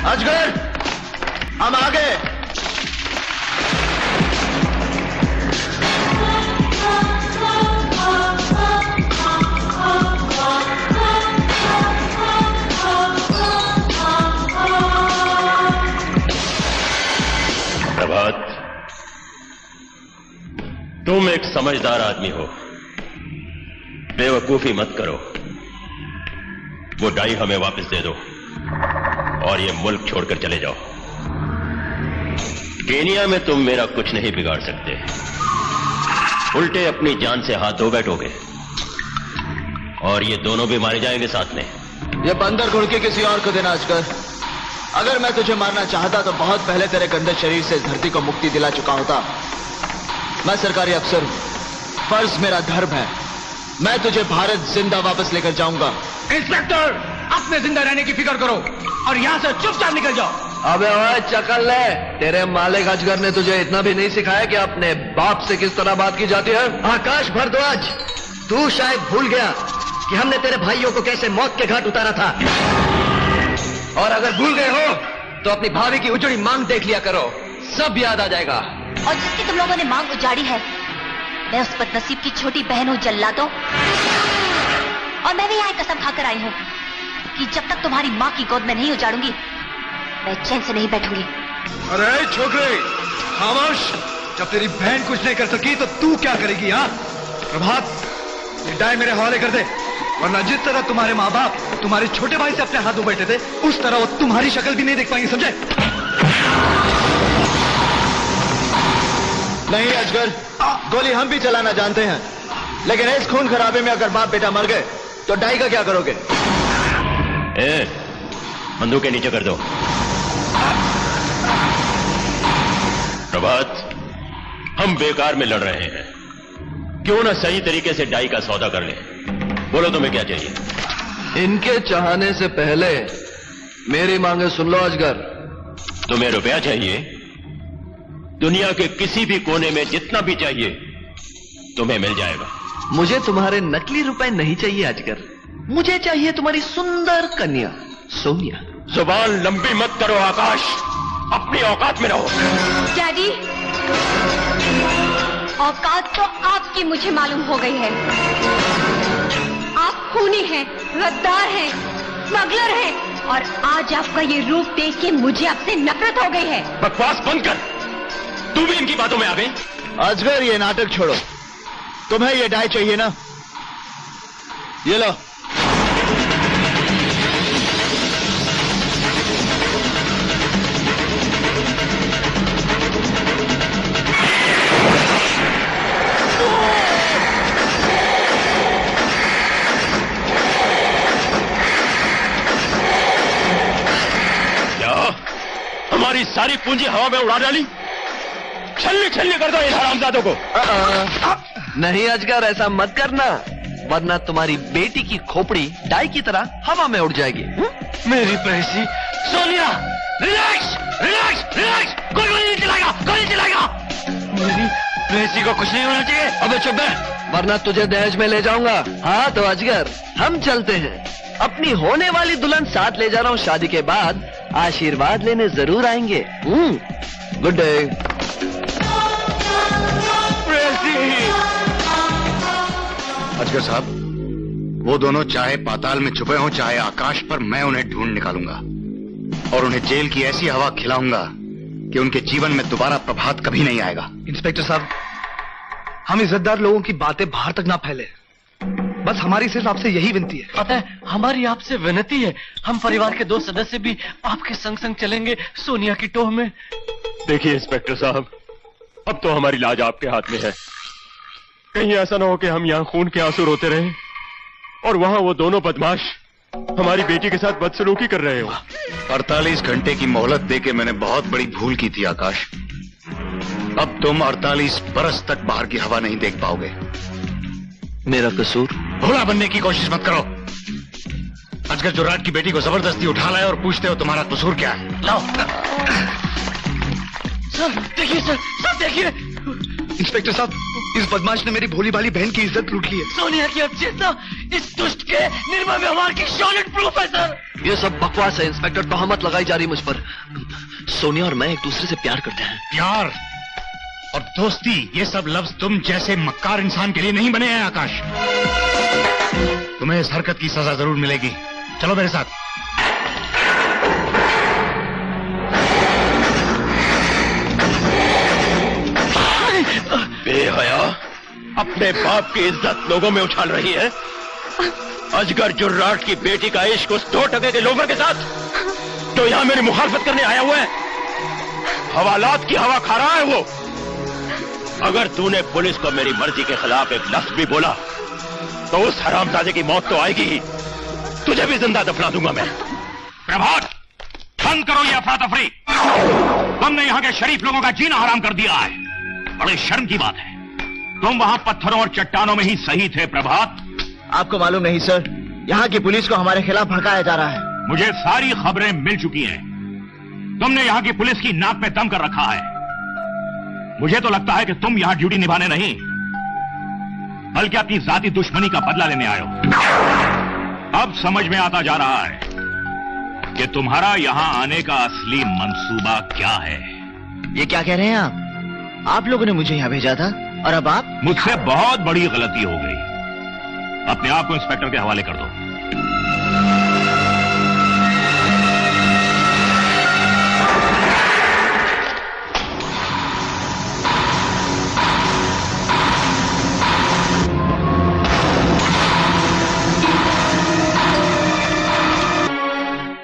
अजगर, हम आगे। प्रभात, तुम एक समझदार आदमी हो, बेवकूफी मत करो। वो डाई हमें वापस दे दो और ये मुल्क छोड़कर चले जाओ। केनिया में तुम मेरा कुछ नहीं बिगाड़ सकते, उल्टे अपनी जान से हाथ धो बैठोगे और ये दोनों भी मारे जाएंगे साथ में। ये बंदर घुड़ के किसी और को देना अजगर। अगर मैं तुझे मारना चाहता तो बहुत पहले तेरे गंदे शरीर से इस धरती को मुक्ति दिला चुका होता। मैं सरकारी अफसर हूं, फर्ज मेरा धर्म है। मैं तुझे भारत जिंदा वापस लेकर जाऊंगा। इंस्पेक्टर, अपने जिंदा रहने की फिक्र करो और यहाँ से चुपचाप निकल जाओ। अबे ओए चकल ले, तेरे मालिक अजगर ने तुझे इतना भी नहीं सिखाया कि अपने बाप से किस तरह बात की जाती है? आकाश भारद्वाज, तू शायद भूल गया कि हमने तेरे भाइयों को कैसे मौत के घाट उतारा था। और अगर भूल गए हो तो अपनी भाभी की उजड़ी मांग देख लिया करो, सब याद आ जाएगा। और जिसकी तुम लोगों ने मांग उजाड़ी है, मैं उस बदनसीब की छोटी बहन हूँ जल्लादों। और मैं भी यहाँ कसम खाकर आई हूँ कि जब तक तुम्हारी माँ की गोद में नहीं उजाड़ूंगी, मैं चैन से नहीं बैठूंगी। अरे छोकरे, खामोश। जब तेरी बहन कुछ नहीं कर सकी तो तू क्या करेगी? हाँ प्रभात, ये डाय मेरे हवाले कर दे, वरना जिस तरह तुम्हारे माँ बाप तुम्हारे छोटे भाई से अपने हाथ धो बैठे थे, उस तरह वो तुम्हारी शक्ल भी नहीं देख पाएंगे, समझे? नहीं अजगर, गोली हम भी चलाना जानते हैं, लेकिन इस खून खराबे में अगर बाप बेटा मर गए तो डाई का क्या करोगे? बंदूकें नीचे कर दो। प्रभात, हम बेकार में लड़ रहे हैं, क्यों ना सही तरीके से डाई का सौदा कर लें। बोलो तुम्हें क्या चाहिए? इनके चाहने से पहले मेरी मांगे सुन लो अजगर। तुम्हें रुपया चाहिए? दुनिया के किसी भी कोने में जितना भी चाहिए तुम्हें मिल जाएगा। मुझे तुम्हारे नकली रुपए नहीं चाहिए अजगर, मुझे चाहिए तुम्हारी सुंदर कन्या सोनिया। जुबान लंबी मत करो आकाश, अपनी औकात में रहो। डैडी, औकात तो आपकी मुझे मालूम हो गई है। आप खूनी हैं, गद्दार हैं, स्मगलर हैं, और आज आपका ये रूप देख के मुझे आपसे नफरत हो गई है। बकवास बंद कर, तू भी इनकी बातों में आ गई। अजगर, ये नाटक छोड़ो। तुम्हें ये डाई चाहिए ना? ये लो। हमारी सारी पूंजी हवा में उड़ा डाली, छल्ले छल्ले कर दो इन हरामजादों को। नहीं अजगर, ऐसा मत करना, वरना तुम्हारी बेटी की खोपड़ी डाई की तरह हवा में उड़ जाएगी। मेरी प्रेसी सोनिया, रिलैक्स रिलैक्स रिलैक्स, कोई गोली नहीं चलाएगा, गोली चलाएगा। मेरी प्रेसी को कुछ नहीं होना चाहिए। अबे चुप है, वरना तुझे दहेज में ले जाऊंगा। हाँ तो अजगर, हम चलते हैं। अपनी होने वाली दुल्हन साथ ले जा रहा हूँ, शादी के बाद आशीर्वाद लेने जरूर आएंगे। Good day. अजगर साहब, वो दोनों चाहे पाताल में छुपे हों चाहे आकाश पर, मैं उन्हें ढूंढ निकालूंगा और उन्हें जेल की ऐसी हवा खिलाऊंगा कि उनके जीवन में दोबारा प्रभात कभी नहीं आएगा। इंस्पेक्टर साहब, हम इज्जतदार लोगों की बातें बाहर तक ना फैले, बस हमारी सिर्फ आपसे यही विनती है। पता है, हमारी आपसे विनती है, हम परिवार के 2 सदस्य भी आपके संग संग चलेंगे सोनिया की टोह में। देखिए इंस्पेक्टर साहब, अब तो हमारी लाज आपके हाथ में है। कहीं ऐसा ना हो कि हम यहाँ खून के आंसू रोते रहें और वहाँ वो दोनों बदमाश हमारी बेटी के साथ बदसलूकी कर रहे हो। 48 घंटे की मोहलत देके मैंने बहुत बड़ी भूल की थी आकाश। अब तुम 48 बरस तक बाहर की हवा नहीं देख पाओगे। मेरा कसूर? भोला बनने की कोशिश मत करो। अजगर जो रात की बेटी को जबरदस्ती उठा लाए और पूछते हो तुम्हारा कसूर क्या है। लाओ। सर देखिए, सर देखिए। इंस्पेक्टर साहब, इस बदमाश ने मेरी भोली भाली बहन की इज्जत लूट ली है। सोनिया की अवचेतना इस दुष्ट के निर्मम व्यवहार की सॉलिड प्रूफ है सर। ये सब बकवास है इंस्पेक्टर, तोहमत लगाई जा रही मुझ पर। सोनिया और मैं एक दूसरे से प्यार करते हैं। प्यार और दोस्ती, ये सब लफ्ज तुम जैसे मक्कार इंसान के लिए नहीं बने हैं आकाश। तुम्हें इस हरकत की सजा जरूर मिलेगी। चलो मेरे साथ। बेहया, अपने बाप की इज्जत लोगों में उछाल रही है। अजगर जुर्राट की बेटी का इश्क उस 2% के लोगों के साथ तो यहां मेरी मुखालफत करने आया हुआ है। हवालात की हवा खा रहा है वो। अगर तूने पुलिस को मेरी मर्जी के खिलाफ एक लफ्ज भी बोला तो उस हरामजादे की मौत तो आएगी ही, तुझे भी जिंदा दफना दूंगा मैं। प्रभात, बंद करो ये अफरा तफरी। तुमने यहाँ के शरीफ लोगों का जीना हराम कर दिया है। बड़े शर्म की बात है। तुम वहां पत्थरों और चट्टानों में ही सही थे प्रभात। आपको मालूम नहीं सर, यहाँ की पुलिस को हमारे खिलाफ भड़काया जा रहा है। मुझे सारी खबरें मिल चुकी हैं। तुमने यहाँ की पुलिस की नाक में दम कर रखा है। मुझे तो लगता है कि तुम यहाँ ड्यूटी निभाने नहीं बल्कि अपनी जाती दुश्मनी का बदला लेने आए हो। अब समझ में आता जा रहा है कि तुम्हारा यहाँ आने का असली मंसूबा क्या है। ये क्या कह रहे हैं आप? आप लोगों ने मुझे यहाँ भेजा था और अब आप? मुझसे बहुत बड़ी गलती हो गई। अपने आप को इंस्पेक्टर के हवाले कर दो।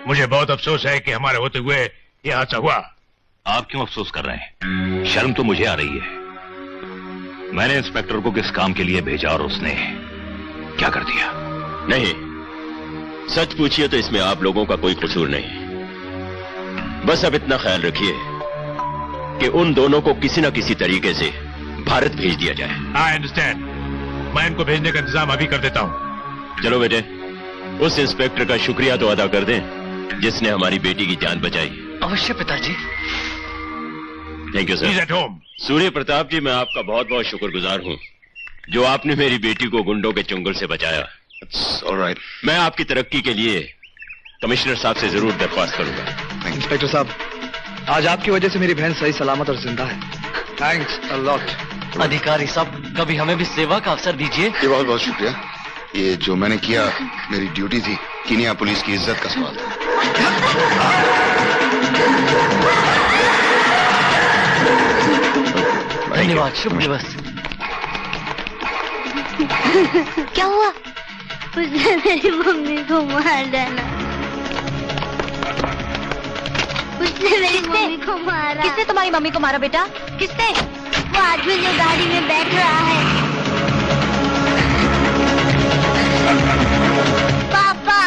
मुझे बहुत अफसोस है कि हमारे होते हुए यह हादसा हुआ। आप क्यों अफसोस कर रहे हैं? शर्म तो मुझे आ रही है। मैंने इंस्पेक्टर को किस काम के लिए भेजा और उसने क्या कर दिया? नहीं, सच पूछिए तो इसमें आप लोगों का कोई कसूर नहीं। बस अब इतना ख्याल रखिए कि उन दोनों को किसी न किसी तरीके से भारत भेज दिया जाए। I understand. मैं इनको भेजने का इंतजाम अभी कर देता हूं। चलो बेटे, उस इंस्पेक्टर का शुक्रिया तो अदा कर दें जिसने हमारी बेटी की जान बचाई। अवश्य पिताजी। Thank you He's sir. at home. Surya Pratap जी, मैं आपका बहुत बहुत शुक्रगुजार हूँ जो आपने मेरी बेटी को गुंडों के चंगुल से बचाया। ऑलराइट। मैं आपकी तरक्की के लिए कमिश्नर साहब से जरूर दरख्वास्त करूंगा। इंस्पेक्टर साहब, आज आपकी वजह से मेरी बहन सही सलामत और जिंदा है। Thanks a lot. अधिकारी साहब, कभी हमें भी सेवा का अवसर दीजिए। ये बहुत बहुत शुक्रिया। ये जो मैंने किया मेरी ड्यूटी थी। कीनिया पुलिस की इज्जत का सवाल था। धन्यवाद, शुभ दिवस। क्या हुआ? उसने मेरी मम्मी को मार डाला। उसने मेरी मम्मी को मारा। किसने तुम्हारी मम्मी को मारा बेटा? किसने? वो आदमी जो गाड़ी में बैठ रहा है। पापा,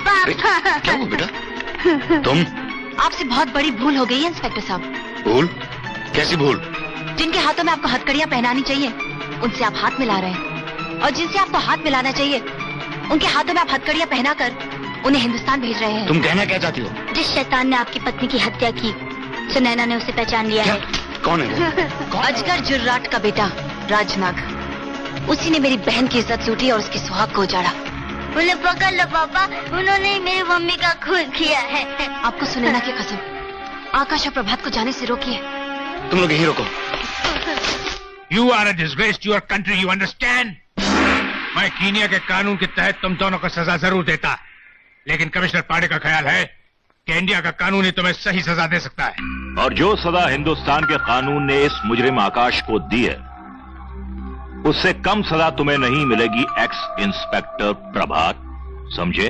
पापा। क्या हुआ बेटा? तुम? आपसे बहुत बड़ी भूल हो गई है इंस्पेक्टर साहब। भूल? कैसी भूल? जिनके हाथों में आपको हथकड़ियां पहनानी चाहिए उनसे आप हाथ मिला रहे हैं, और जिनसे आपको हाथ मिलाना चाहिए उनके हाथों में आप हथकड़ियां पहनाकर उन्हें हिंदुस्तान भेज रहे हैं। तुम कहना क्या चाहती हो? जिस शैतान ने आपकी पत्नी की हत्या की, सुनैना ने उसे पहचान लिया है। कौन है वो? अजगर जुर्राट का बेटा राजनाग। उसी ने मेरी बहन की इज्जत लूटी और उसकी सुहाग को उजाड़ा। उन्हें पकड़ लो पापा, उन्होंने ही मेरी मम्मी का खून किया है। आपको सुनैना की कसम, आकाश और प्रभात को जाने से रोकिए। तुम लोग यहीं रोको। You are a disgrace to your country, you understand? मैं कीनिया के कानून के तहत तुम दोनों को सजा जरूर देता, लेकिन कमिश्नर पांडे का ख्याल है कि इंडिया का कानून ही तुम्हें सही सजा दे सकता है। और जो सजा हिंदुस्तान के कानून ने इस मुजरिम आकाश को दी है, उससे कम सजा तुम्हें नहीं मिलेगी एक्स इंस्पेक्टर प्रभात, समझे?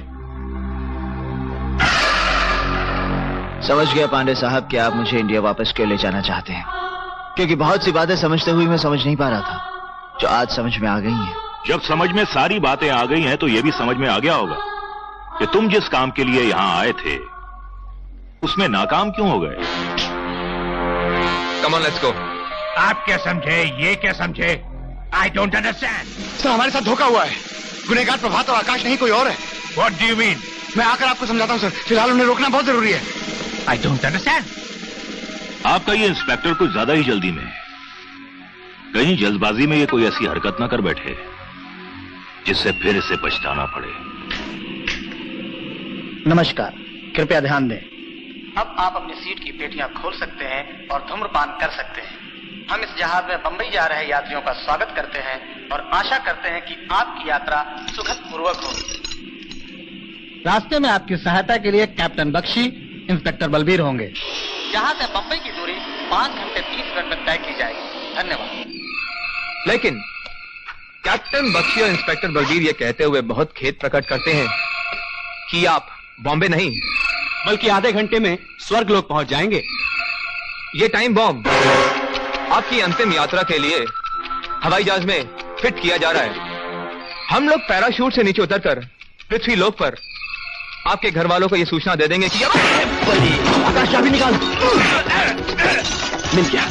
समझ गया पांडे साहब कि आप मुझे इंडिया वापस क्यों ले जाना चाहते हैं, क्योंकि बहुत सी बातें समझते हुए मैं समझ नहीं पा रहा था जो आज समझ में आ गई हैं। जब समझ में सारी बातें आ गई हैं तो यह भी समझ में आ गया होगा कि तुम जिस काम के लिए यहां आए थे उसमें नाकाम क्यों हो गए। Come on, let's go. आप क्या समझे, ये क्या समझे? I don't understand. सर, हमारे साथ धोखा हुआ है। गुनहगार प्रभात और आकाश नहीं, कोई और है। What do you mean? मैं आकर आपको समझाता हूँ सर। फिलहाल उन्हें रोकना बहुत जरूरी है। I don't understand. आपका ये इंस्पेक्टर कुछ ज्यादा ही जल्दी में है। कहीं जल्दबाजी में ये कोई ऐसी हरकत ना कर बैठे जिससे फिर इसे पछताना पड़े। नमस्कार, कृपया ध्यान दें। अब आप अपनी सीट की पेटियां खोल सकते हैं और धूम्रपान कर सकते हैं। हम इस जहाज में बंबई जा रहे यात्रियों का स्वागत करते हैं और आशा करते हैं कि आपकी यात्रा सुखद पूर्वक होगी। रास्ते में आपकी सहायता के लिए कैप्टन बख्शी, इंस्पेक्टर बलबीर होंगे। यहाँ से बंबई की दूरी 5 घंटे 30 मिनट में तय की जाएगी। धन्यवाद। लेकिन कैप्टन बख्शी और इंस्पेक्टर बलबीर ये कहते हुए बहुत खेद प्रकट करते हैं कि आप बॉम्बे नहीं बल्कि आधे घंटे में स्वर्ग लोक पहुंच जाएंगे। ये टाइम बॉम्ब आपकी अंतिम यात्रा के लिए हवाई जहाज में फिट किया जा रहा है। हम लोग पैराशूट से नीचे उतरकर पृथ्वी लोक पर आपके घर वालों को ये सूचना दे देंगे कि आकाश चाबी निकाल। मिल गया।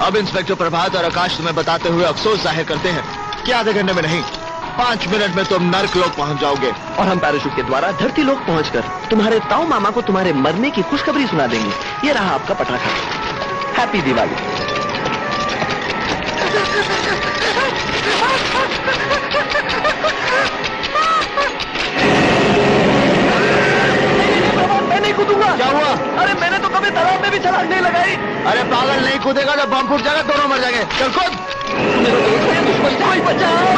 अब इंस्पेक्टर प्रभात और आकाश तुम्हें बताते हुए अफसोस जाहिर करते हैं कि आधे घंटे में नहीं 5 मिनट में तुम नर्क लोक पहुंच जाओगे और हम पैराशूट के द्वारा धरती लोक पहुंचकर तुम्हारे ताऊ मामा को तुम्हारे मरने की खुशखबरी सुना देंगे। ये रहा आपका पटाखा। हैप्पी दिवाली। मैं नहीं कूदूंगा। क्या हुआ? अरे मैंने तो कभी तालाब में भी छलांग नहीं लगाई। अरे पागल, नहीं कूदेगा तो बम फूट जाएगा, दोनों मर जाएंगे। चल कूद। दुश्मन से बचाओ।